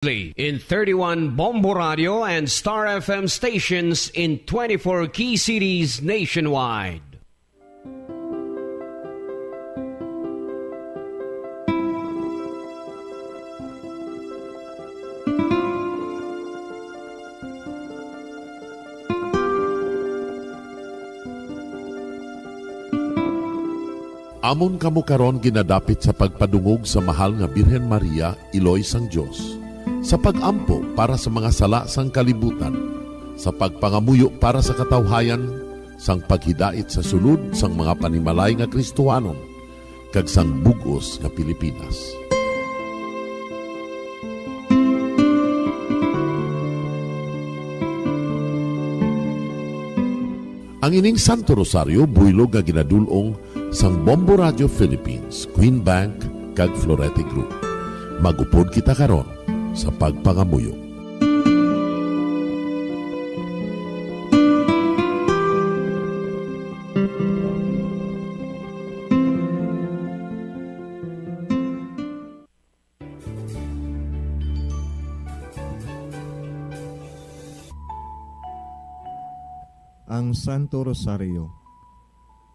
In 31 Bombo Radio and Star FM stations in 24 key cities nationwide. Amon kamo karon ginadapit sa pagpadungog sa mahal nga Birhen Maria, Iloy sang Dios, sa pagampo para sa mga sala sang kalibutan, sa pagpangamuyo para sa katawhayan, sang paghidait sa sulod sang mga panimalay nga Kristohanon, kag sang bugos nga Pilipinas. Ang ining Santo Rosario buylog nga ginadulong sang Bombo Radio Philippines, Queen Bank, kag Florete Group. Magupod kita karon sa pagpangamuyo. Ang Santo Rosario.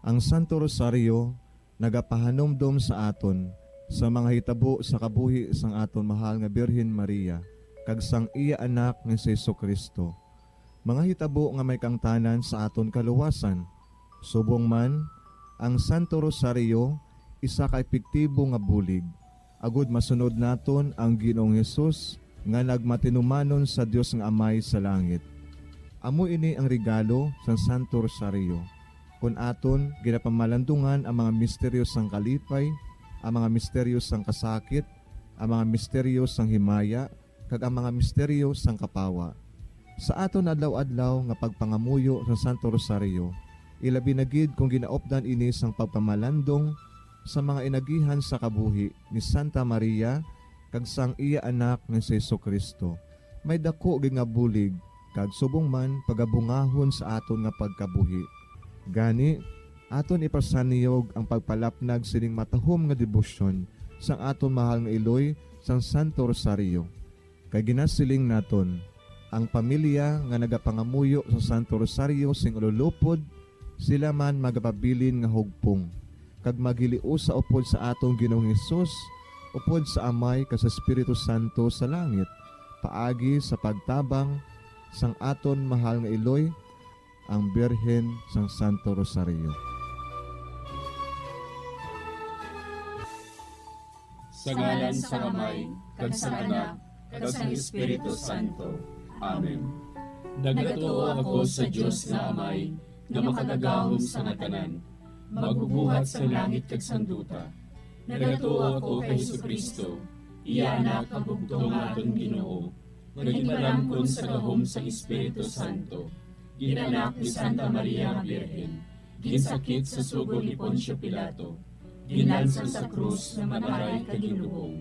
Ang Santo Rosario nagapahanomdom sa aton sa mga hitabo sa kabuhi sang aton mahal nga Birhen Maria kag sang iya anak nga si Jesucristo. Mga hitabo nga may kangtanan sa aton kaluwasan. Subong man, ang Santo Rosario isa ka epektibo nga bulig. Agud masunod naton ang Ginoong Hesus nga nagmatinumanon sa Dios nga Amay sa langit. Amo ini ang regalo sa Santo Rosario. Kung aton ginapamalandungan ang mga misteryo sang kalipay, ang mga misteryo sang kasakit, ang mga misteryo sang himaya, kag ang mga misteryo sang kapawa. Sa aton adlaw-adlaw nga pagpangamuyo sa Santo Rosario, ilabi na gid kung ginaopdan ini sang pagpamalandong sa mga inagihan sa kabuhi ni Santa Maria kag sang iya anak nga si Jesucristo. May dako gid nga bulig kag subong man pagabungahon sa aton nga pagkabuhi. Gani, aton ipasaniyog ang pagpalapnag sining matahom nga debosyon sang aton mahal nga Iloy sang Santo Rosario. Kay ginasiling naton, ang pamilya nga nagapangamuyo sa Santo Rosario sing ululupod, sila man magapabilin nga hugpong. Kag magiliu sa upod sa atong Ginoong Hesus, upod sa Amay kag sa Espiritu Santo sa langit, paagi sa pagtabang sang aton mahal nga Iloy, ang Birhen sang Santo Rosario. Sa ngalan sa Amay, kag sa Anak, kag sa Espiritu Santo. Amen. Nagatuo ako sa Dios na Amay, nga makagagahom sa ngatanan, magubuhat sa langit kag sanduta. Nagatuo ako kay Jesucristo, iya anak ang bugtong aton Ginoo, nagipalangkon sa gahom sa Espiritu Santo. Ginanak ni Santa Maria nga Birhen, ginsakit sa sugod ni Poncio Pilato, ginlansang sa krus na mataray kag ginlubong,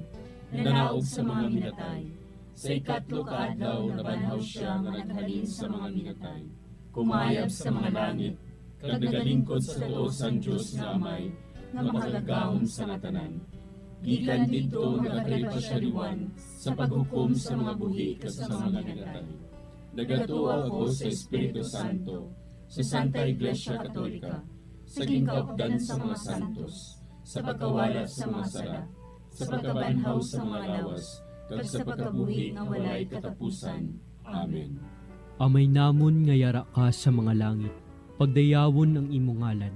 nanaog sa mga minatay. Sa ikatlo ka adlaw nabanhaw siya nga naghalin sa mga minatay, kumayab sa mga langit, kag nagalingkod sa tuos sang Dios nga Amay, nga makagagahom sa ngatanan. Gikan didto nagakalipasyariwan sa paghukom sa mga buhi kas sa mga minatay. Nagatuo ako sa Espiritu Santo, sa Santa Iglesia Katolika, sa gingkaupdan sa mga santos, sa pagkawalat sa mga sala, sa pagkabanhaw sa mga lawas, kag sa pagkabuhi nga walay katapusan. Amen. Amay namon nga yara ka sa mga langit, pagdayawon ang imo ngalan,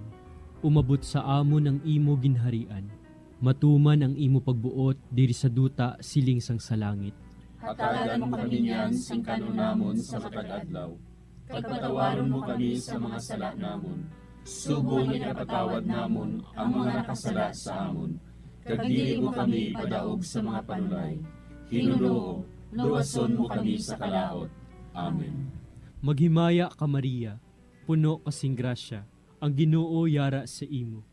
umabot sa amon ang imo ginharian, matuman ang imo pagbuot diri sa duta siling sang sa langit. Hatagan mo kami niyan sing kanunamon sa matag-adlaw. Pagpatawaron mo kami sa mga sala namon. Sugo nga ipatawad namon ang mga nakasala sa amon. Kag dili mo kami padaog sa mga panulay. Hinuloo, luwason mo kami sa kalaot. Amen. Maghimaya ka Maria, puno kasing grasya, ang Ginoo yara sa imo.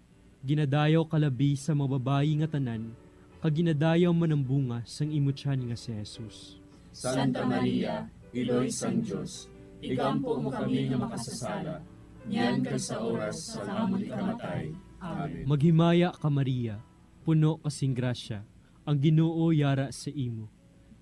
Ginadayaw kalabi sa mga babayi nga tanan, kag ginadayaw man ang bunga sang imo tiyan nga si Jesus. Santa Maria, Iloy sang Dios, igampo mo kami nga makasasala, niyan kag sa oras sa amon ikamatay. Amen. Maghimaya ka Maria, puno kasing grasya, ang Ginoo yara sa imo.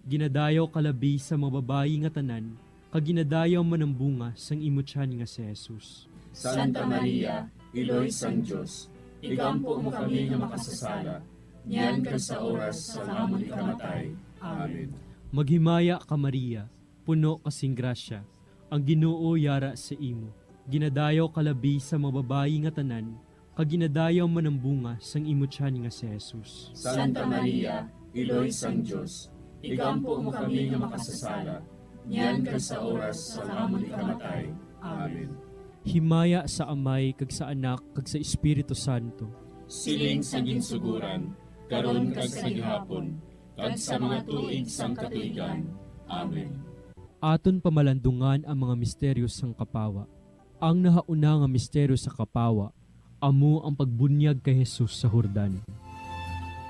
Ginadayaw kalabi sa mababayi nga tanan, kaginadayaw man ang bunga sang imutyan nga si Jesus. Santa Maria, Iloy sang Diyos, igampo mo kami nga makasasala, niyan ka sa oras sa amon ikamatay. Amen. Maghimaya ka Maria, puno kasing grasya, ang Ginoo yara sa imo. Ginadayaw kalabi sa mababayi nga tanan, kaginadayaw man ang bunga sang imutyan nga si Jesus. Santa Maria, Iloy sang Diyos, igampo mo kami nga makasasala, niyan ka sa oras sa amon ikamatay. Amen. Himaya sa Amay, kag sa Anak, kag sa Espiritu Santo. Siling sa ginsuguran, karon kag sa gihapon, kag sa mga tuig sang katuigan. Amen. Aton pamalandungan ang mga misteryo sang kapawa. Ang nahauna nga misteryo sa kapawa, amo ang pagbunyag kay Jesus sa Jordan.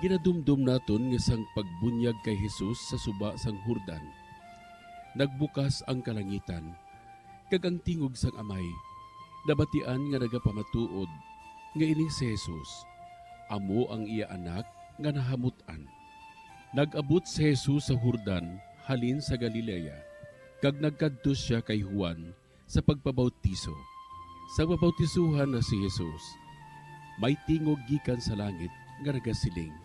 Ginadumdum naton nga sang pagbunyag kay Jesus sa suba sang Jordan. Nagbukas ang kalangitan, kag ang tingog sang Amay, nabatian nga nagapamatuod, nga ining si Jesus, amo ang iya anak nga nahamutan. Nag-abot si Jesus sa Jordan, halin sa Galilea, kag nagkadto siya kay Juan sa pagpabautiso. Sa pabautisuhan na si Jesus, may tingog gikan sa langit nga nagasiling,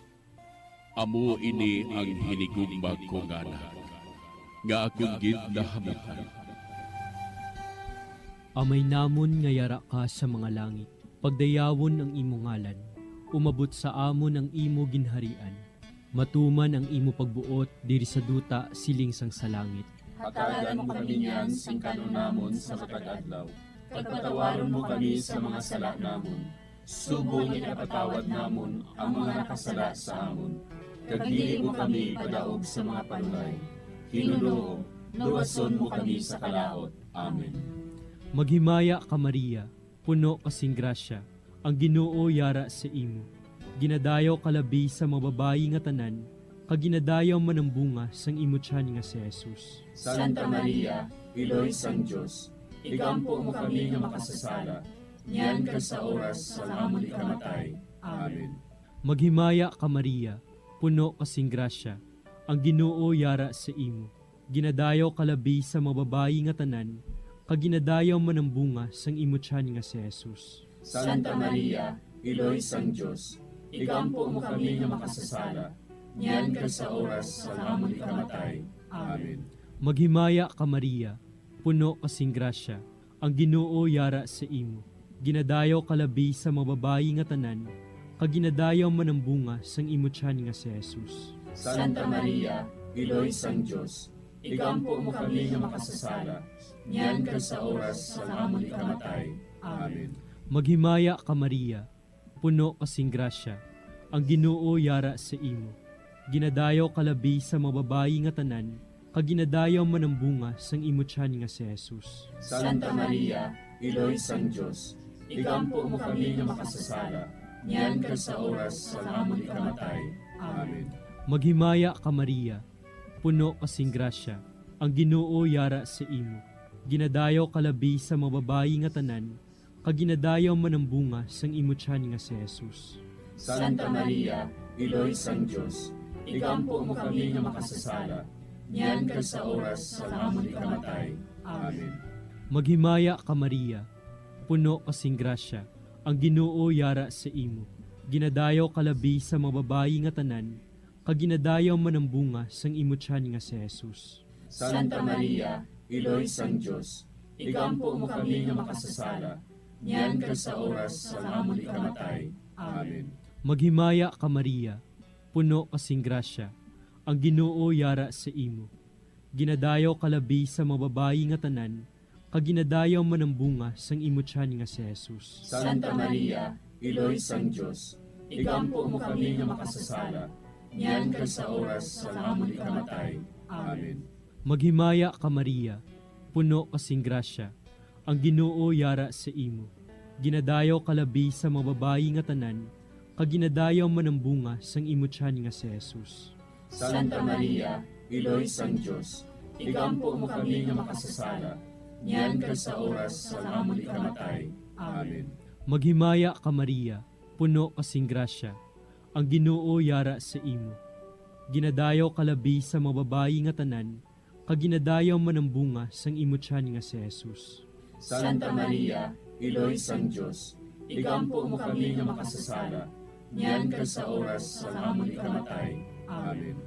amo ini ang hinigumbag ko nga anak, nga akong gid nahamutan. Amay namon nga yara ka sa mga langit, pagdayawon ang imo ngalan, umabot sa amon ang imo ginharian, matuman ang imo pagbuot diri sa duta siling sang sa langit. Hatagan mo kami niyan sing kanunamon sa matag adlaw. Pagpatawaron mo kami sa mga sala namon. Subong ikapatawad namon ang mga nakasala sa amon. Kagdili mo kami padaog sa mga panulay. Hinuloo, luwason mo kami sa kalaot. Amen. Maghimaya ka Maria, puno kasing grasya, ang Ginoo yara sa imo. Ginadayaw kalabi sa mababayi nga tanan, kaginadayaw man ang bunga sang imutyan nga si Jesus. Santa Maria, Iloy sang Diyos, igampo mo kami nga makasasala, niyan ka sa oras sa amon ikamatay. Amen. Maghimaya ka Maria, puno kasing grasya, ang Ginoo yara sa imo. Ginadayaw kalabi sa mababayi nga tanan, kaginadayaw man ang bunga sang imutyan nga si Jesus. Santa Maria, Iloy sang Diyos, igampo mo kami nga makasasala, niyan ka sa oras sa amon ikamatay. Amen. Maghimaya ka Maria, puno kasing grasya, ang Ginoo yara sa imo. Ginadayaw kalabi sa mababayi nga tanan, kaginadayaw man ang bunga sang imutyan nga si Jesus. Santa Maria, Iloy sang Diyos, igampo mo kami nga makasasala, niyan ka sa oras sa amon ikamatay. Amen. Maghimaya ka Maria, puno kasing grasya, ang Ginoo yara sa imo. Ginadayaw kalabi sa mababayi nga tanan, kaginadayaw man ang bunga sang imutyan nga si Jesus. Santa Maria, Iloy sang Diyos, igampo mo kami nga makasasala, niyan ka sa oras sa amon ikamatay. Amen. Maghimaya ka Maria, puno kasing grasya, ang Ginoo yara sa imo. Ginadayaw kalabi sa mababayi nga tanan, kaginadayaw man ang bunga sang imutyan nga si Jesus. Santa Maria, Iloy sang Diyos, igampo mo kami nga makasasala, niyan ka sa oras sa amon ikamatay. Amen. Maghimaya ka Maria, puno kasing grasya, ang Ginoo yara sa imo. Ginadayaw kalabi sa mababayi nga tanan, kaginadayaw man ang bunga sang imutyan nga si Jesus. Santa Maria, Iloy sang Diyos, igampo mo kami nga makasasala, niyan ka sa oras sa amon ikamatay. Amen. Maghimaya ka Maria, puno kasing grasya, ang Ginoo yara sa imo. Ginadayaw kalabi sa mababayi nga tanan, kaginadayaw man ang bunga sang imutyan nga si Jesus. Santa Maria, Iloy sang Diyos, igampo mo kami nga makasasala, niyan ka sa oras sa amon ikamatay. Amen. Maghimaya ka Maria, puno kasing grasya, ang Ginoo yara sa imo. Ginadayaw kalabi sa mababayi nga tanan, kaginadayaw man ang bunga sang imutyan nga si Jesus. Santa Maria, Iloy sang Diyos, igampo mo kami nga makasasala, niyan ka sa oras sa amon ikamatay. Amen. Maghimaya ka Maria, puno kasing grasya, ang Ginoo yara sa imo. Ginadayaw kalabi sa mga babayi nga tanan, kaginadayaw manambunga sang imutyan nga si Jesus. Santa Maria, Iloy sang Diyos, igampo mo kami nga makasasala, niyan ka sa oras sa amon ikamatay. Amen.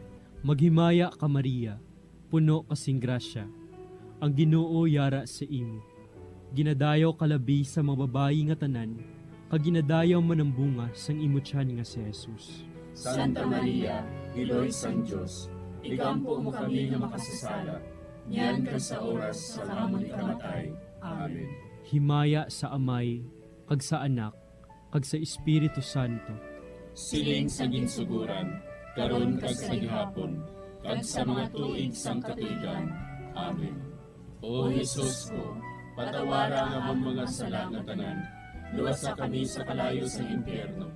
Maghimaya ka Maria, puno kasing grasya, ang Ginoo yara sa imo. Ginadayaw kalabi sa mga babayi nga tanan, kaginadayaw manambunga sang imutyan nga si Jesus. Santa Maria, Iloy sang Diyos, igampo mo kami nga makasasala, niyan ka sa oras sa amon ikamatay. Amen. Himaya sa Amay, kag sa Anak, kag sa Espiritu Santo. Siling sa ginsuguran, karon kag sa gihapon, kag sa mga tuig sang katuigan. Amen. O Jesus ko, patawara nga mong mga sala nga tanan, luwasa kami sa kalayo sa impyerno,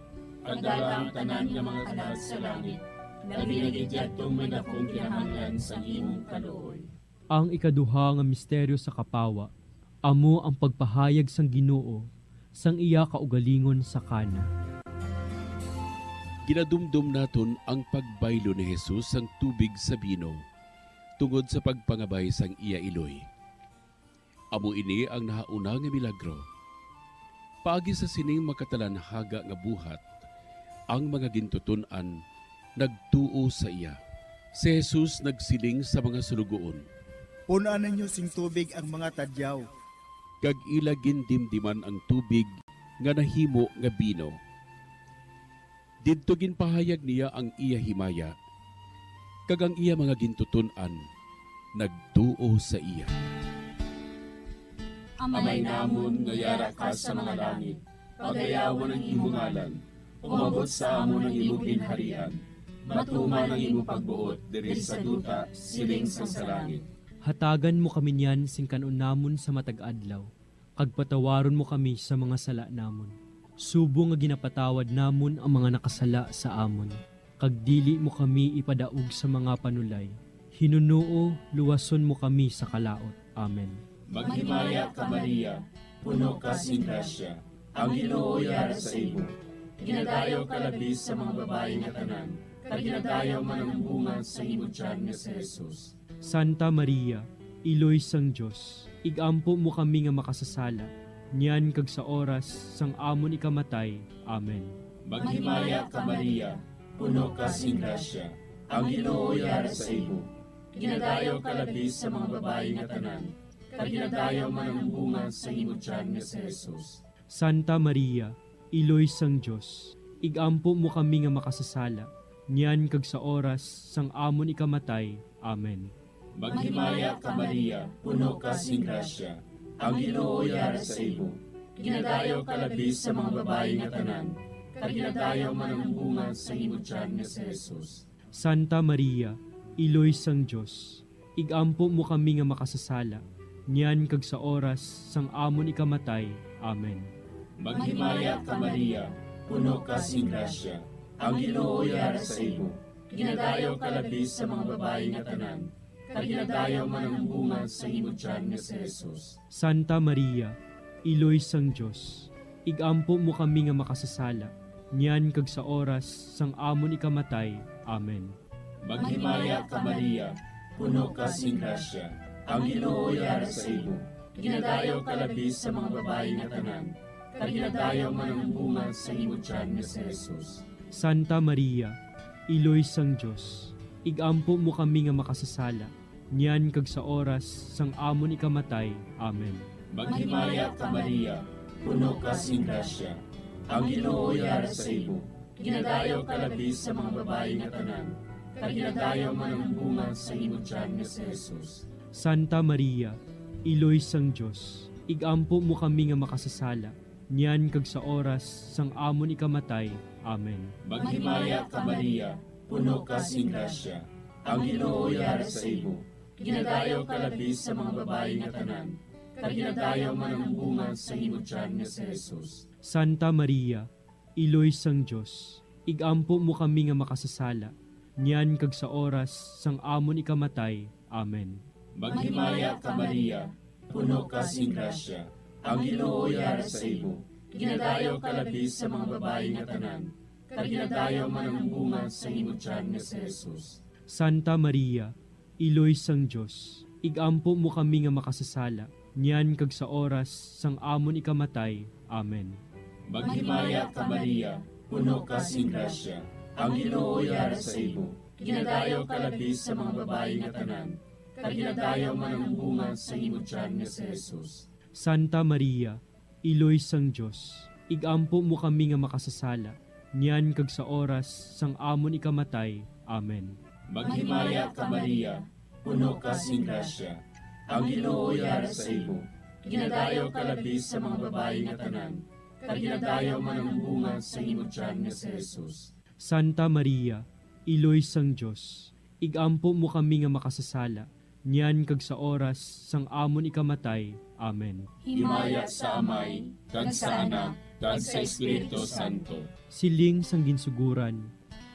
pagdala ang tanan nga mga kalag sa langit, na binigidyattong may dakong kinahanglan sa imong kaluoy. Ang ikaduha nga misteryo sa kapawa, amo ang pagpahayag sang Ginoo, sang iya kaugalingon sa kana. Ginadumdum naton ang pagbaylo ni Jesus sang tubig sa bino, tungod sa pagpangabay sang iya iloy. Amo ini ang nahauna nga milagro. Paagi sa sining makatalanhaga nga buhat, ang mga gintutunan nagtuo sa iya. Si Jesus nagsiling sa mga sulugoon, Punuan ninyo sing tubig ang mga tadyaw. kag ila gindimdiman ang tubig nga nahimo nga bino. Didto ginpahayag niya ang iya himaya, kag ang iya mga gintutunan nagtuo sa iya. Amay namon nga yara ka sa mga langit, pagayawan ang imong ngalan, umabot sa amon ang imong ginharian, matuman ang imong pagbuot diri sa duta siling sa langit. Hatagan mo kami niyan sing kanon namon sa matag adlaw, kag patawaron mo kami sa mga sala namon. Subo nga ginapatawad namon ang mga nakasala sa amon, kag dili mo kami ipadaog sa mga panulay. Hinunuo, luwason mo kami sa kalaot. Amen. Maghimaya ka Maria, puno ka sing grasya, ang Ginoo yara sa imo. Ginadayaw ka labis sa mga babae nga tanan, kag ginadayaw man ang bunga sa imong tiyan nga si Jesus. Santa Maria, Iloy sang Diyos, igampo mo kami nga makasasala, niyan kag sa oras sang amon ikamatay. Amen. Maghimaya ka Maria, puno ka sing grasya, ang Ginoo yara sa imo. Ginadayaw ka labis sa mga babae nga tanan, kag ginadayaw man ang bunga sa imong tiyan nga si Jesus. Santa Maria, Iloy sang Diyos, igampo mo kami nga makasasala, niyan kag sa oras sang amon ikamatay. Amen. Maghimaya ka Maria, puno ka sing grasya, ang Ginoo yara sa imo. Ginadayaw ka labis sa mga babae nga tanan, kag ginadayaw man ang bunga sa imong tiyan nga si Jesus. Santa Maria, Iloy sang Diyos, igampo mo kami nga makasasala, niyan kag sa oras sang amon ikamatay. Amen. Maghimaya ka Maria, puno ka sing grasya, ang Ginoo yara sa imo. Ginadayaw ka labis sa mga babae nga tanan, kag ginadayaw man ang bunga sa imong tiyan nga si Jesus. Santa Maria, Iloy sang Diyos, igampo mo kami nga makasasala, niyan kag sa oras sang amon ikamatay. Amen. Maghimaya ka Maria, puno ka sing grasya, ang Ginoo yara sa imo. Ginadayaw ka labis sa mga babae nga tanan, kag ginadayaw man ang bunga sa imong tiyan nga si Jesus. Santa Maria, Iloy sang Diyos, igampo mo kami nga makasasala, niyan kag sa oras sang amon ikamatay. Amen. Maghimaya ka Maria, puno ka sing grasya, ang Ginoo yara sa imo. Ginadayaw ka labis sa mga babae nga tanan, kag ginadayaw man ang bunga sa imong tiyan nga si Jesus. Santa Maria, Iloy sang Diyos, igampo mo kami nga makasasala, niyan kag sa oras sang amon ikamatay. Amen. Maghimaya ka Maria, puno ka sing grasya, ang Ginoo yara sa imo. Ginadayaw ka labis sa mga babae nga tanan, kag ginadayaw man ang bunga sa imong tiyan nga si Jesus. Santa Maria, Iloy sang Diyos, igampo mo kami nga makasasala, niyan kag sa oras sang amon ikamatay. Amen. Maghimaya ka Maria, puno ka sing grasya, ang Ginoo yara sa imo. Ginadayaw ka labis sa mga babae nga tanan, kag ginadayaw man ang bunga sa imong tiyan nga si Jesus. Santa Maria, Iloy sang Dios, igampo mo kami nga makasasala, niyan kag sa oras sang amon ikamatay. Amen. Maghimaya ka Maria, puno ka sing grasya, ang Ginoo yara sa imo. Ginadayaw ka labi sa mga babae nga tanan, kag ginadayaw man ang bunga sa imong tiyan nga si Jesus. Santa Maria, Iloy sang Dios, igampo mo kami nga makasasala, niyan kag sa oras sang amon ikamatay. Amen. Maghimaya ka Maria, puno ka sing grasya, ang Ginoo yara sa imo. Ginadayaw ka labi sa mga babae nga tanan, kag ginadayaw man ang bunga sa imong tiyan nga si Jesus. Santa Maria, Iloy sang Dios, igampo mo kami nga makasasala, niyan kag sa oras sang amon ikamatay. Amen. Himaya sa Amay, kag sa Anak, kag sa Espiritu Santo. Siling sang ginsuguran,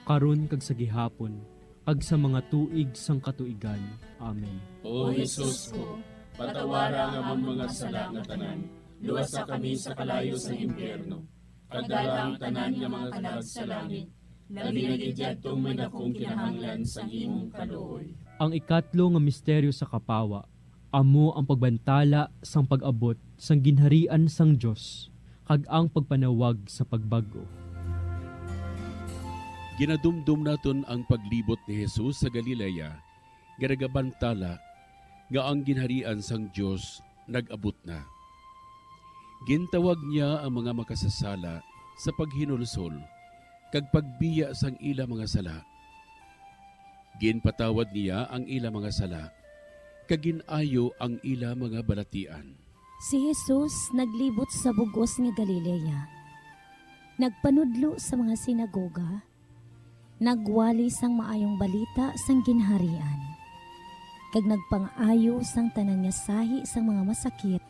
karon kag sa gihapon, kag sa mga tuig sang katuigan. Amen. O Jesus ko, patawara nga mong mga sala nga tanan, luwasa kami sa kalayo sa impyerno, kagdala ang tanan nga mga kalag sa langit, labi na gidyadtong may dakong kinahanglan sa imong kaluoy. Ang ikatlo nga misteryo sa kapawa, amo ang pagbantala sang pag-abot sang ginharian sang Dios, kag ang pagpanawag sa pagbago. Ginadumdum naton ang paglibot ni Jesus sa Galilea, garagabantala nga ang ginharian sang Dios nag-abot na. Gintawag niya ang mga makasasala sa paghinulsol, kag pagbiya sang ila mga sala. Ginpatawad niya ang ila mga sala, kag ginayo ang ila mga balatian. Si Jesus naglibot sa bugos nga Galilea. Nagpanudlo sa mga sinagoga. Nagwali sang maayong balita sang ginharian. Kag nagpang-ayo sang tanan nga sahi sang mga masakit,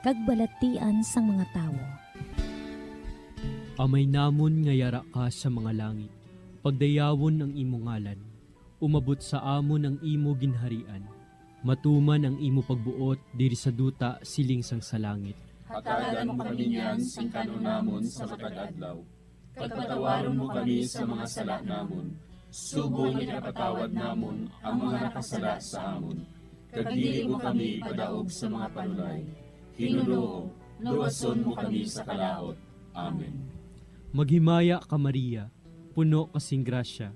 kag balatian sang mga tawo. Amay namon nga yara ka sa mga langit, pagdayawon ang imo ngalan, umabot sa amon ang imo ginharian, matuman ang imo pagbuot diri sa duta siling sang sa langit. Hatagan mo kami niyan sing kanunamon sa matag adlaw. Pagpatawaron mo kami sa mga sala namon, subong ipatawad namon ang mga nakasala sa amon. Kag dili mo kami padaog sa mga panulay. Hinuloo, luwason mo kami sa kalaot. Amen. Maghimaya ka Maria, puno kasing grasya,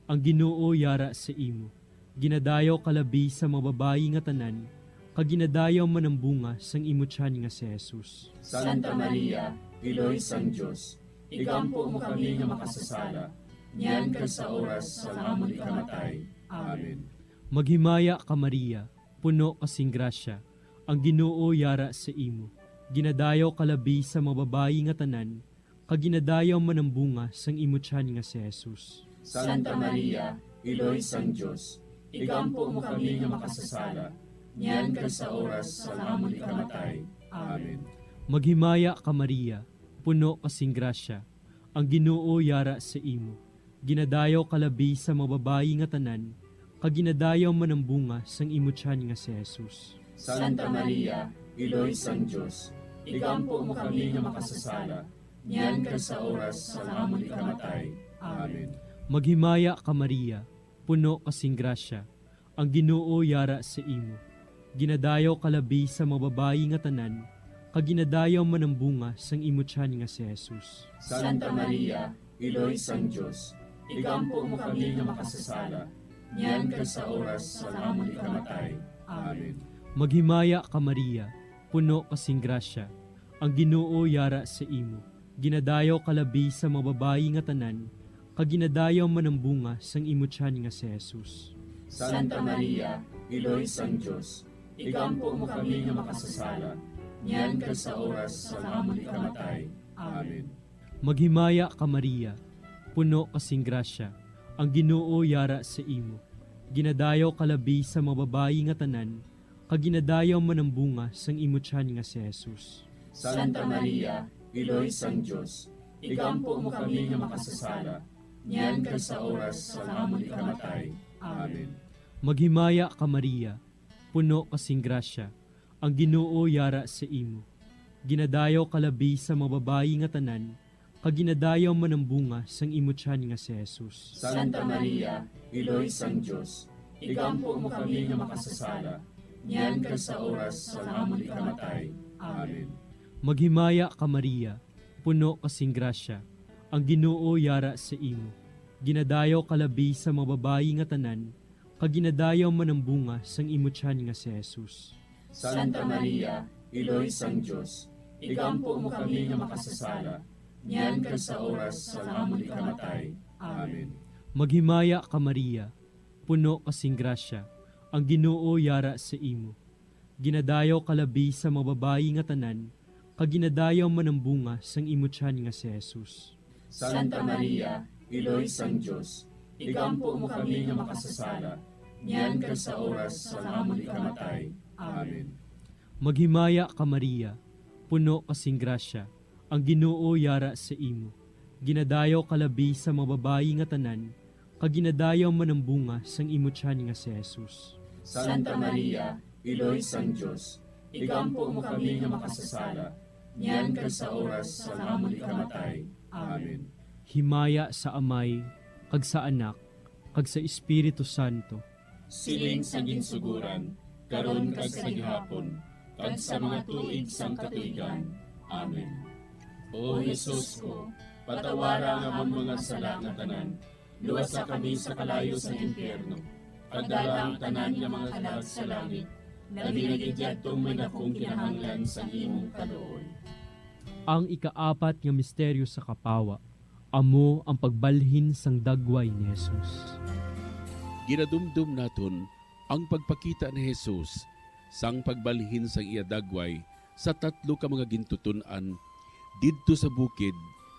ang Ginoo yara sa imo. Ginadayaw kalabi sa mga babayi nga tanan, kag ginadayaw man ang bunga sang imo tiyan nga si Jesus. Santa Maria, Iloy sang Dios, igampo mo kami nga makasasala, niyan kag sa oras sa amon ikamatay. Amen. Maghimaya ka Maria, puno kasing grasya, ang Ginoo yara sa imo. Ginadayaw kalabi sa mga babayi nga tanan, kag ginadayaw man ang bunga sang imo tiyan nga si Jesus. Santa Maria, Iloy sang Dios, igampo mo kami nga makasasala, niyan kag sa oras sa amon ikamatay. Amen. Maghimaya ka Maria, puno kasing grasya, ang Ginoo yara sa imo. Ginadayaw kalabi sa mga babayi nga tanan, kag ginadayaw man ang bunga sang imo tiyan nga si Jesus. Santa Maria, Iloy sang Dios, igampo mo kami nga makasasala, niyan kag sa oras sa amon ikamatay. Amen. Maghimaya ka Maria, puno kasing grasya, ang Ginoo yara sa imo. Ginadayaw kalabi sa mga babayi nga tanan, kag ginadayaw man ang bunga sang imo tiyan nga si Jesus. Santa Maria, Iloy sang Dios, igampo mo kami nga makasasala, niyan kag sa oras sa amon ikamatay. Amen. Maghimaya ka Maria, puno kasing grasya, ang Ginoo yara sa imo. Ginadayaw kalabi sa mga babayi nga tanan, kag ginadayaw man ang bunga sang imo tiyan nga si Jesus. Santa Maria, Iloy sang Dios, igampo mo kami nga makasasala, niyan kag sa oras sa amon ikamatay. Amen. Maghimaya ka Maria, puno kasing grasya, ang Ginoo yara sa imo. Ginadayaw kalabi sa mga babayi nga tanan, kag ginadayaw man ang bunga sang imo tiyan nga si Jesus. Santa Maria, Iloy sang Dios, igampo mo kami nga makasasala, niyan kag sa oras sa amon ikamatay. Amen. Maghimaya ka Maria, puno kasing grasya, ang Ginoo yara sa imo. Ginadayaw kalabi sa mga babayi nga tanan, kaginadayaw man ang bunga sang imutyan nga si Jesus. Santa Maria, Iloy sang Diyos, igampo mo kami nga makasasala, niyan ka sa oras sa amon ikamatay. Amen. Maghimaya ka Maria, puno kasing grasya, ang Ginoo yara sa imo. Ginadayaw kalabi sa mga babayi nga tanan, kaginadayaw man ang bunga sang imutyan nga si Jesus. Santa Maria, Iloy sang Diyos, igampo mo kami nga makasasala, niyan ka sa oras sa amon ikamatay. Amen. Maghimaya ka Maria, puno kasing grasya, ang Ginoo yara sa imo. Ginadayaw kalabi sa mga babayi nga tanan, kaginadayaw man ang bunga sang imutyan nga si Jesus. Santa Maria, Iloy sang Diyos, igampo mo kami nga makasasala, niyan ka sa oras sa amon ikamatay. Amen. Maghimaya ka Maria, puno kasing grasya, ang Ginoo yara sa imo. Ginadayaw kalabi sa mga babayi nga tanan, kaginadayaw man ang bunga sang imutyan nga si Jesus. Santa Maria, Iloy sang Diyos, igampo mo kami nga makasasala, niyan ka sa oras sa amon ikamatay. Amen. Himaya sa Amay, kag sa Anak, kag sa Espiritu Santo. Siling sa ginsuguran, karon kag sa gihapon, kag sa mga tuig sang katuigan. Amen. O Jesus ko, patawara nga among mga sala nga tanan, luwasa kami sa kalayo sa impyerno, pagdala ang tanan nga mga kalag sa langit, naginagidyadtong may nakong kinahanglan sa imong kaluoy. Ang ikaapat nga misteryo sa kapawa, amo ang pagbalhin sang dagway ni Jesus. Ginadumdum naton ang pagpakita ni Jesus sang pagbalhin sang iya dagway sa tatlo ka mga gintutunan didto sa bukid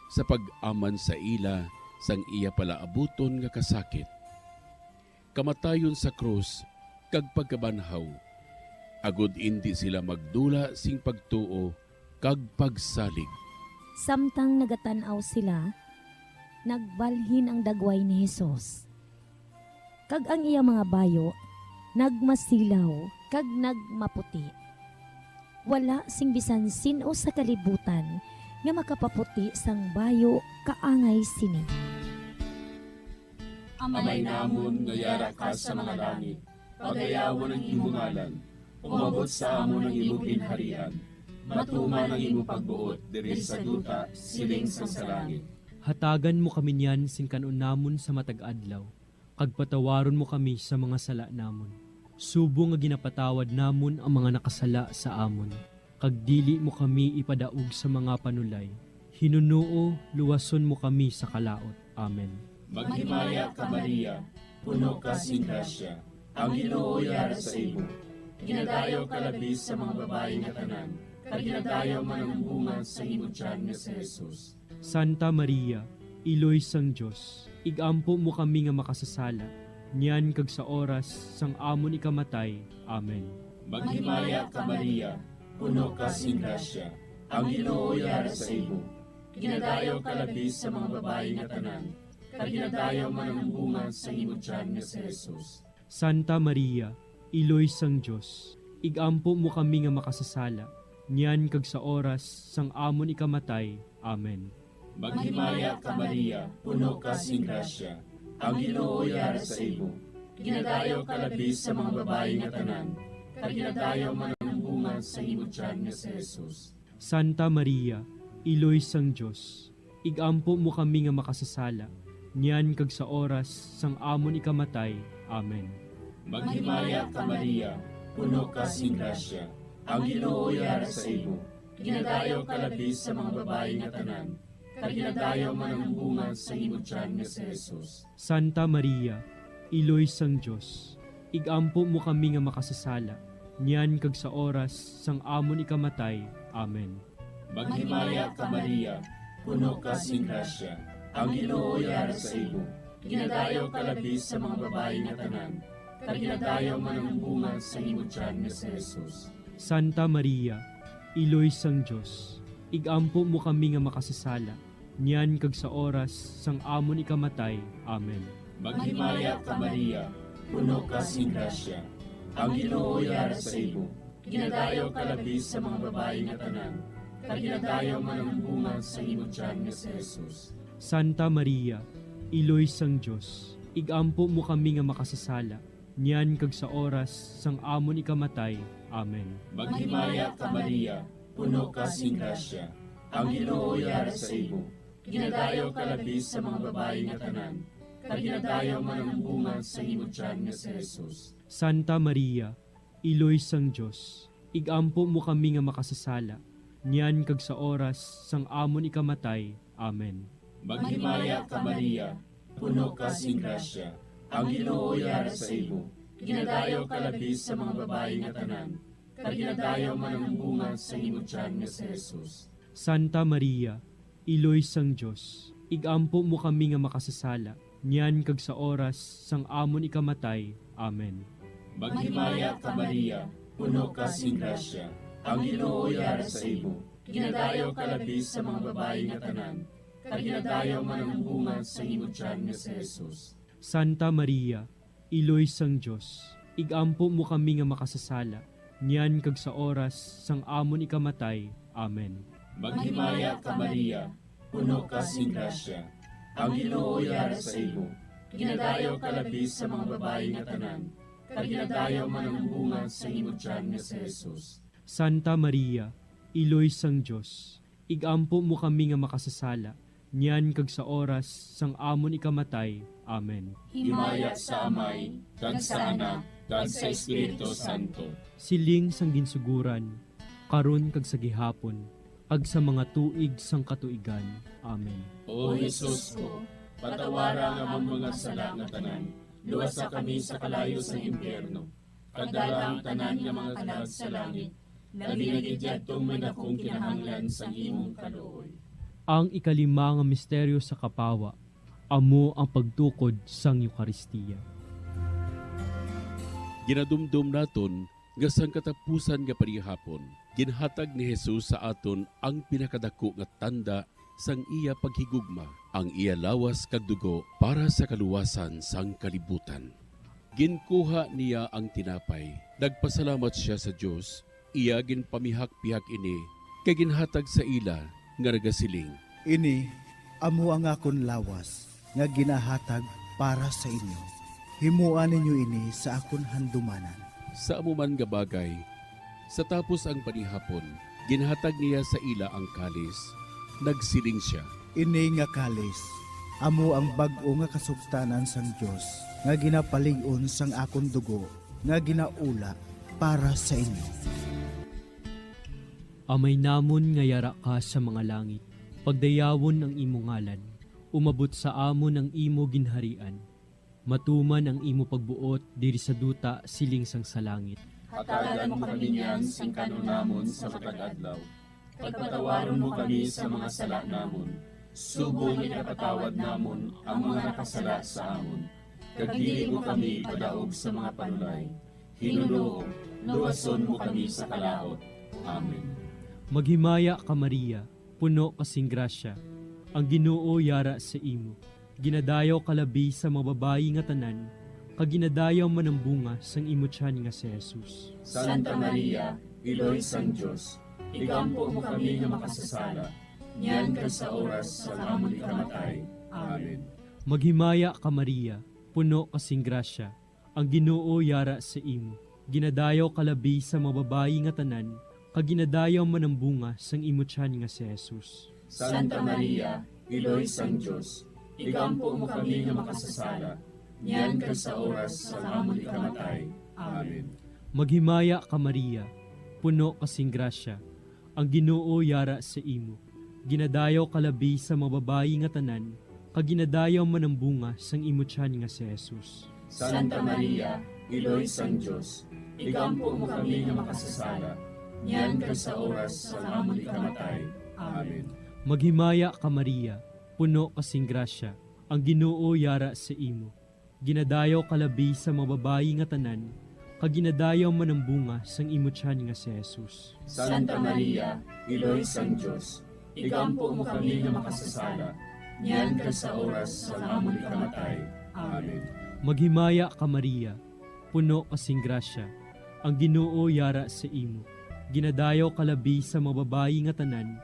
sa pag-aman sa ila sang iya palaabuton nga kasakit. Kamatayon sa krus kag pagkabanhaw, agud indi sila magdula sing pagtuo kag pagsalig. Samtang nagatanaw sila, nagbalhin ang dagway ni Jesus. Kag ang iya mga bayo, nagmasilaw, kag nagmaputi. Wala sing bisan sino sa kalibutan nga makapaputi sang bayo kaangay sini. Amay namon nga yara ka sa mga langit, pagayawan ang imong ngalan, umabot sa amon ang imong ginharian, matuman ang imong pagbuot diri sa duta siling sa langit. Hatagan mo kami niyan sing kanon namon sa matag adlaw, kag patawaron mo kami sa mga sala namon. Subo nga ginapatawad namon ang mga nakasala sa amon, kag dili mo kami ipadaog sa mga panulay. Hinunuo, luwason mo kami sa kalaot. Amen. Maghimaya ka Maria, puno ka sing grasya, ang Ginoo yara sa imo. Ginadayaw ka labis sa mga babae nga tanan, kag ginadayaw man ang bunga sa imong tiyan nga si Jesus. Santa Maria, Iloy sang Diyos, igampo mo kami nga makasasala, niyan kag sa oras sang amon ikamatay. Amen. Maghimaya ka Maria, puno ka sing grasya, ang Ginoo yara sa imo. Ginadayaw ka labis sa mga babae nga tanan, kag ginadayaw man ang bunga sa imong tiyan nga si Jesus. Santa Maria, Iloy sang Diyos, igampo mo kami nga makasasala, niyan kag sa oras sang amon ikamatay. Amen. Maghimaya ka Maria, puno ka sing grasya, ang Ginoo yara sa imo. Ginadayaw ka labis sa mga babae nga tanan, kag ginadayaw man ang bunga sa imong tiyan nga si Jesus. Santa Maria, Iloy sang Diyos, igampo mo kami nga makasasala, niyan kag sa oras sang amon ikamatay. Amen. Maghimaya ka Maria, puno ka sing grasya, ang Ginoo yara sa imo. Ginadayaw ka labis sa mga babae nga tanan, kag ginadayaw man ang bunga sa imong tiyan nga si Jesus. Santa Maria, Iloy sang Diyos, igampo mo kami nga makasasala, niyan kag sa oras sang amon ikamatay. Amen. Maghimaya ka Maria, puno ka sing grasya, ang Ginoo yara sa imo. Ginadayaw ka labis sa mga babae nga tanan, kag ginadayaw man ang bunga sa imong tiyan nga si Jesus. Santa Maria, Iloy sang Diyos, igampo mo kami nga makasasala, niyan kag sa oras sang amon ikamatay. Amen. Maghimaya ka Maria, puno ka sing grasya, ang Ginoo yara sa imo. Ginadayaw ka labis sa mga babae nga tanan, kaginadayaw man ang bunga sa imong tiyan nga si Jesus. Santa Maria, Iloy sang Dios, igampo mo kami nga makasasala, niyan kag sa oras sang amon ikamatay. Amen. Maghimaya ka Maria, puno ka sing grasya, ang Ginoo yara sa imo. Ginadayaw ka labis sa mga babae nga tanan, kaginadayaw man ang bunga sa imong tiyan nga si Jesus. Santa Maria, Iloy sang Dios, igampo mo kami nga makasasala, niyan kag sa oras sang amon ikamatay. Amen. Maghimaya ka Maria, puno ka sing grasya, ang Ginoo yara sa imo. Ginadayaw ka labis sa mga babae nga tanan, kaginadayaw man ang bunga sa imong tiyan nga si Jesus. Santa Maria, Iloy sang Dios, igampo mo kami nga makasasala, niyan kag sa oras sang amon ikamatay. Amen. Maghimaya ka Maria, puno ka sing grasya, ang Ginoo yara sa imo. Ginadayaw ka labis sa mga babae nga tanan, kaginadayaw man ang bunga sa imong tiyan nga si Jesus. Santa Maria, Iloy sang Dios, igampo mo kami nga makasasala, niyan kag sa oras sang amon ikamatay. Amen. Maghimaya ka Maria, puno ka sing grasya, ang Ginoo yara sa imo. Ginadayaw ka labis sa mga babae nga tanan, kaginadayaw man ang bunga sa imong tiyan nga si Jesus. Santa Maria, Iloy sang Dios, igampo mo kami nga makasasala, niyan kag sa oras sang amon ikamatay. Amen. Himaya sa Amay, kag sa Anak, kag sa Espiritu Santo. Siling sang ginsuguran, karon kag sa gihapon, kag sa mga tuig sang katuigan. Amen. O Jesus ko, patawara nga among mga sala nga tanan, luwasa kami sa kalayo sa impyerno, kagdala ang tanan nga mga kalag sa langit, labi na gidyadtong may dakong kinahanglan sa imong kaluoy. Ang ikalima nga misteryo sa kapawa, amo ang pagtukod sang Eucharistia. Ginadumdum naton nga sang katapusan nga panihapon, ginhatag ni Jesus sa aton ang pinakadako nga tanda sang iya paghigugma, ang iya lawas kag dugo para sa kaluwasan sang kalibutan. Ginkuha niya ang tinapay, nagpasalamat siya sa Dios, iya ginpamihak-pihak ini, kay ginhatag sa ila nga nagasiling. Ini, amo ang akon lawas, nga ginahatag para sa inyo. Himuan ninyo ini sa akon handumanan. Sa amuman nga bagay, sa tapos ang panihapon, ginhatag niya sa ila ang kalis, nagsiling siya. Ini nga kalis, amo ang bag-o nga kasugtanan sang Dios, nga ginapalig-on sang akon dugo, nga ginaula para sa inyo. Amay namon nga yara ka sa mga langit, pagdayawon ang imo ngalan, umabot sa amon ang imo ginharian, matuman ang imo pagbuot diri sa duta siling sang sa langit. Hatagan mo kami niyan sing kanon namon sa matag adlaw. Pagpatawaron mo kami sa mga sala namon. Subong ipatawad namon ang mga nakasala sa amon. Kag dili mo kami padaog sa mga panulay. Hinunoo, luwason mo kami sa kalaot. Amen. Maghimaya ka Maria, puno kasing grasya, ang Ginoo yara sa imo. Ginadayaw kalabi sa mga babayi nga tanan, kag ginadayaw man ang bunga sang imo tiyan nga si Jesus. Santa Maria, Iloy sang Dios, igampo mo kami nga makasasala, niyan ka sa oras sa amon ikamatay. Amen. Maghimaya ka Maria, puno kasing grasya, ang Ginoo yara sa imo. Ginadayaw kalabi sa mga babayi nga tanan, kag ginadayaw man ang bunga sang imo tiyan nga si Jesus. Santa Maria, Iloy sang Dios, igampo mo kami nga makasasala, niyan ka sa oras sa amon ikamatay. Amen. Maghimaya ka Maria, puno kasing grasya, ang Ginoo yara sa imo. Ginadayaw kalabi sa mga babayi nga tanan, kag ginadayaw man ang bunga sang imo tiyan nga si Jesus. Santa Maria, Iloy sang Dios, igampo mo kami nga makasasala, niyan ka sa oras sa amon ikamatay. Amen. Maghimaya ka Maria, puno kasing grasya, ang Ginoo yara sa imo. Ginadayaw kalabi sa mga babayi nga tanan, kag ginadayaw man ang bunga sang imo tiyan nga si Jesus. Santa Maria, Iloy sang Dios, igampo mo kami nga makasasala, niyan ka sa oras sa amon ikamatay. Amen. Maghimaya ka Maria, puno kasing grasya, ang Ginoo yara sa imo. Ginadayaw kalabi sa mababayi nga tanan,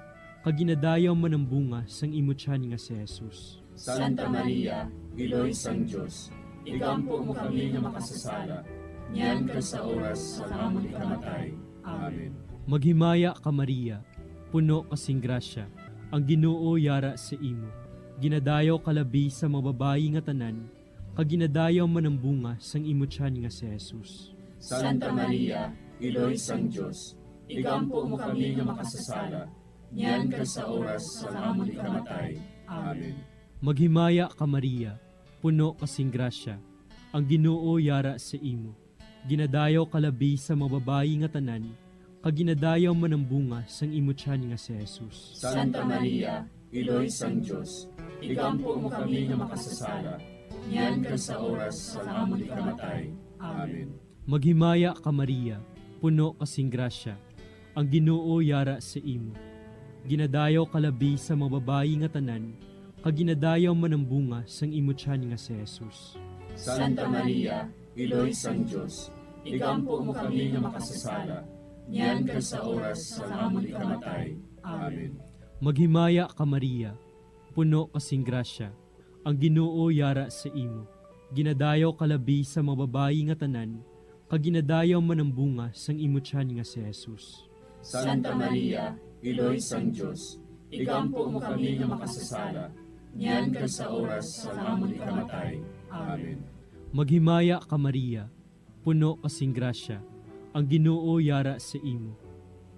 kaginadayaw manambunga sang imutyan nga si Jesus. Santa Maria, Iloy sang Diyos, igampo mo kami nga makasasala, niyan ka sa oras sa amon ikamatay. Amen. Maghimaya ka Maria, puno kasing grasya, ang Ginoo yara sa imo. Ginadayaw kalabi sa mababayi nga tanan, kaginadayaw manambunga sang imutyan nga si Jesus. Santa Maria, Iloy sang Diyos, igampo mo kami nga makasasala, niyan ka sa oras sa amon ikamatay. Amen. Maghimaya ka Maria, puno kasing grasya, ang Ginoo yara sa imo. Ginadayaw kalabi sa mababayi nga tanan, kaginadayaw manambunga sang imutyan nga si Jesus. Santa Maria, Iloy sang Diyos, igampo mo kami nga makasasala, niyan ka sa oras sa amon ikamatay. Amen. Maghimaya ka Maria, puno kasing grasya, ang Ginoo yara sa imo. Ginadayaw kalabi sa mababayi nga tanan, kaginadayaw manambunga sang imutyan nga si Jesus. Santa Maria, Iloy sang Diyos, igampo mo kami nga makasasala, niyan ka sa oras sa amon ikamatay. Amen. Maghimaya ka Maria, puno kasing grasya, ang Ginoo yara sa imo. Ginadayaw kalabi sa mababayi nga tanan, kaginadayaw manambunga sang imutyan nga si Jesus. Santa Maria, Iloy sang Diyos, igampo mo kami nga makasasala, niyan ka sa oras sa amon ikamatay. Amen. Maghimaya ka Maria, puno kasing grasya, ang Ginoo yara sa imo.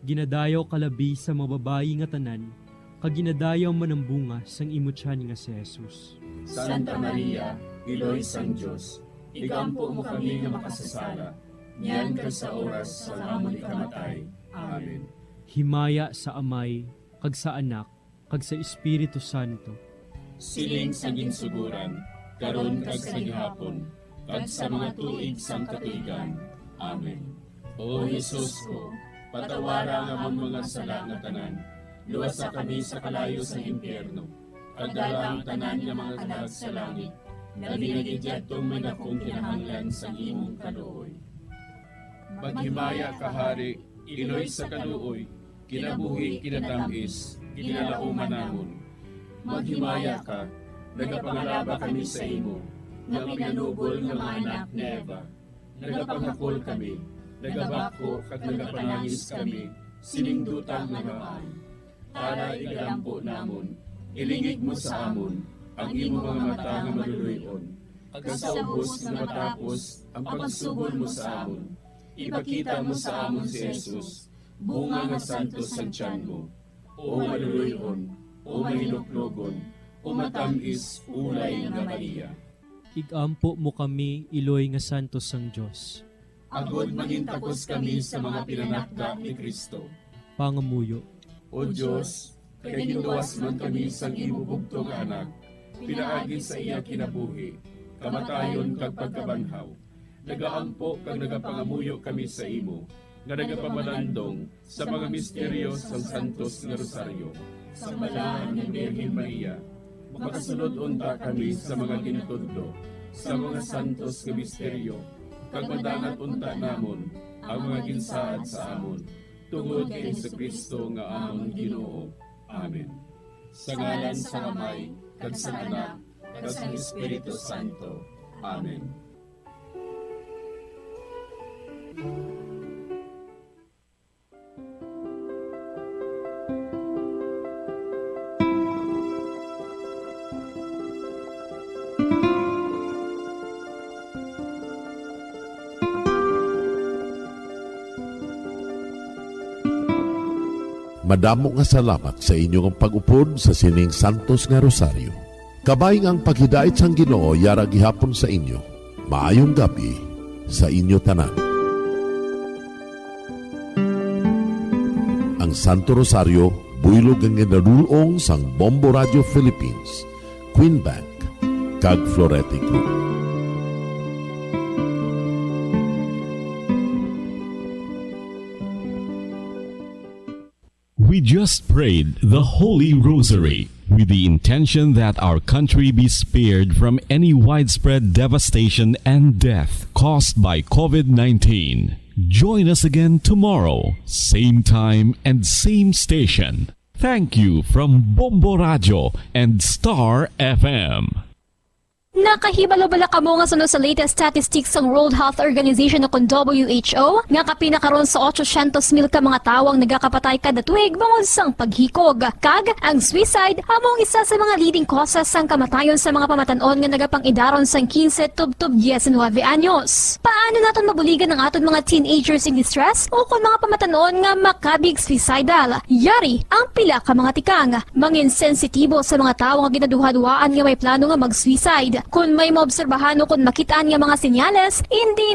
Ginadayaw kalabi sa mababayi nga tanan, kaginadayaw manambunga sang imutyan nga si Jesus. Santa Maria, Iloy sang Diyos, igampo mo kami nga makasasala, niyan ka sa oras sa amon ikamatay. Amen. Himaya sa Amay, kag sa Anak, kag sa Espiritu Santo. Siling sa ginsuguran, karon kag sa gihapon, kag sa mga tuig sang katuigan. Amen. O Jesus ko, patawara nga among mga sala nga tanan, luwasa kami sa kalayo sa impyerno, kag dala ang tanan nga mga kalag sa langit, labi na gidyatong manakong kinahanglan sa imong kaluoy. Maghimaya ka Hari, Iloy sa kaluoy, kinabuhi kinatamis, kinalauman namon. Maghimaya ka, nagapangalaba kami sa imo, nga pinanubol nga mga anak ni Eva. Nagapangakol kami, nagabako kag nagapanangis kami, siningdutang nagaan. Para igalampo namon, ilingig mo sa amon, ang imo mga mata nga maluluyon. Kag sa ubos nga matapos, ang pagsugod mo sa amon. Ipakita mo sa amon si Jesus, bunga nga santos sa tiyan mo. O maluluyon, o mahiluklogon, o matamis, ulay nga Maria. Igampo mo kami, Iloy nga santos sang Diyos. Agod magintakos kami sa mga pinanakda ni Kristo. Pangamuyo, O Diyos, kay ginuwas man kami sang imo bugtong anak, pinaagi sa iya kinabuhi, kamatayon kag pagkabanhaw. Nagaampo kag nagapangamuyo kami sa imo, nga nagapamanandong sa mga misteryo sang Santos nga Rosaryo. Sa balahan ni Birhen Maria, makasunod unta kami sa mga gintudlo, sa mga santos nga misteryo, kag madangat unta namon ang mga ginsaad sa amon, tungod kay Jesucristo nga amon Ginoo. Amen. Sa ngalan sa Amay, kag sa Anak, kag sa Espiritu Santo. Amen. Madamo nga salamat sa inyong pag-upod sa sining Santos nga Rosaryo. Kabay ang paghidait sang Ginoo yara gihapon sa inyo. Maayong gabi sa inyo tanan. Ang Santo Rosario buylog ang ginadulong sang Bombo Radio Philippines, Queen Bank, kag Florete Group. We just prayed the Holy Rosary with the intention that our country be spared from any widespread devastation and death caused by COVID-19. Join us again tomorrow, same time and same station. Thank you from Bombo Radio and Star FM. Nakahibalo-bala ka mo nga sunod sa latest statistics ng World Health Organization o WHO nga kapinakaroon sa 800,000 ka mga tawang nagakapatay kada tuig bangod sang paghikog. Kag, ang suicide among isa sa mga leading causes sang kamatayon sa mga pamatanon nga nagapang-idaron sang 15 tub 19 anyos. Paano naton mabuligan ang aton mga teenagers in distress o kung mga pamatanon nga makabig suicidal? Yari ang pila ka mga tikang, mangin sensitibo sa mga tawo nga ginaduha-duhaan nga may plano nga mag-suicide. Kung may maobserbahan o kung makitaan nga mga senyales, hindi